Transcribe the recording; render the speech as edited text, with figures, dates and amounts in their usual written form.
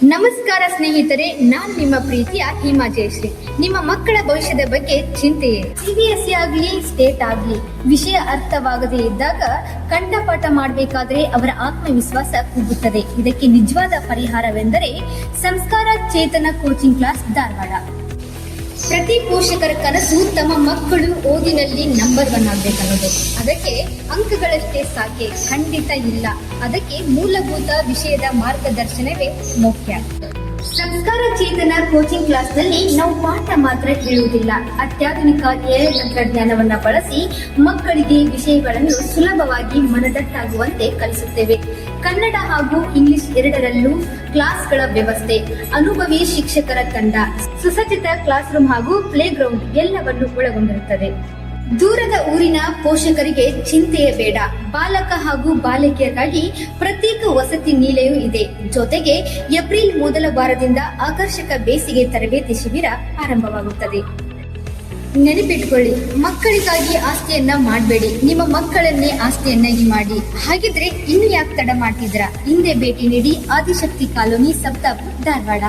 ನಮಸ್ಕಾರ ಸ್ನೇಹಿತರೆ, ನಾನು ನಿಮ್ಮ ಪ್ರೀತಿಯ ಹಿಮಾ ಜಯಶ್ರೀ. ನಿಮ್ಮ ಮಕ್ಕಳ ಭವಿಷ್ಯದ ಬಗ್ಗೆ ಚಿಂತೆಯೇ? CBSE ಆಗಲಿ ಸ್ಟೇಟ್ ಆಗಲಿ ವಿಷಯ ಅರ್ಥವಾಗದೇ ಇದ್ದಾಗ ಕಂಠಪಾಠ ಮಾಡಬೇಕಾದ್ರೆ ಅವರ ಆತ್ಮವಿಶ್ವಾಸ ಕುಗ್ಗುತ್ತದೆ. ಇದಕ್ಕೆ ನಿಜವಾದ ಪರಿಹಾರವೆಂದರೆ ಸಂಸ್ಕಾರ ಚೇತನ ಕೋಚಿಂಗ್ ಕ್ಲಾಸ್, ಧಾರವಾಡ. ಪ್ರತಿ ಪೋಷಕರ ಕನಸು ತಮ್ಮ ಮಕ್ಕಳು ಓದಿನಲ್ಲಿ ನಂಬರ್ 1 ಆಗ್ಬೇಕನ್ನೋದು. ಅದಕ್ಕೆ ಅಂಕಗಳಷ್ಟೇ ಸಾಕೆ? ಖಂಡಿತ ಇಲ್ಲ. ಅದಕ್ಕೆ ಮೂಲಭೂತ ವಿಷಯದ ಮಾರ್ಗದರ್ಶನವೇ ಮುಖ್ಯ. ಸಂಸ್ಕಾರ ಚೇತನ ಕೋಚಿಂಗ್ ಕ್ಲಾಸ್ ನಲ್ಲಿ ನಾವು ಪಾಠ ಮಾತ್ರ ಹೇಳುವುದಿಲ್ಲ, ಅತ್ಯಾಧುನಿಕ AI ತಂತ್ರಜ್ಞಾನವನ್ನ ಬಳಸಿ ಮಕ್ಕಳಿಗೆ ವಿಷಯಗಳನ್ನು ಸುಲಭವಾಗಿ ಮನದಟ್ಟಾಗುವಂತೆ ಕಲಿಸುತ್ತೇವೆ. ಕನ್ನಡ ಹಾಗೂ ಇಂಗ್ಲಿಷ್ ಎರಡರಲ್ಲೂ ಕ್ಲಾಸ್ಗಳ ವ್ಯವಸ್ಥೆ, ಅನುಭವಿ ಶಿಕ್ಷಕರ ತಂಡ, ಸುಸಜ್ಜಿತ ಕ್ಲಾಸ್ ರೂಮ್ ಹಾಗೂ ಪ್ಲೇ ಗ್ರೌಂಡ್ ಎಲ್ಲವನ್ನು ಒಳಗೊಂಡಿರುತ್ತದೆ. ದೂರದ ಊರಿನ ಪೋಷಕರಿಗೆ ಚಿಂತೆಯೇ ಬೇಡ. ಬಾಲಕ ಹಾಗೂ ಬಾಲಕಿಯರಿಗಾಗಿ ಪ್ರತ್ಯೇಕ ವಸತಿ ನಿಲಯ ಇದೆ. ಜೊತೆಗೆ ಏಪ್ರಿಲ್ ಮೊದಲ ವಾರದಿಂದ ಆಕರ್ಷಕ ಬೇಸಿಗೆ ತರಬೇತಿ ಶಿಬಿರ ಆರಂಭವಾಗುತ್ತದೆ. ನೆನಪಿಟ್ಕೊಳ್ಳಿ, ಮಕ್ಕಳಿಗಾಗಿ ಆಸ್ತಿಯನ್ನ ಮಾಡಬೇಡಿ, ನಿಮ್ಮ ಮಕ್ಕಳನ್ನೇ ಆಸ್ತಿಯನ್ನಾಗಿ ಮಾಡಿ. ಹಾಗಿದ್ರೆ ಇನ್ನು ಯಾಕೆ ತಡ ಮಾಡ್ತಿದ್ರ? ಹಿಂದೆ ಭೇಟಿ ನೀಡಿ ಆದಿಶಕ್ತಿ ಕಾಲೋನಿ, ಸಪ್ತಾಪುರ, ಧಾರವಾಡ.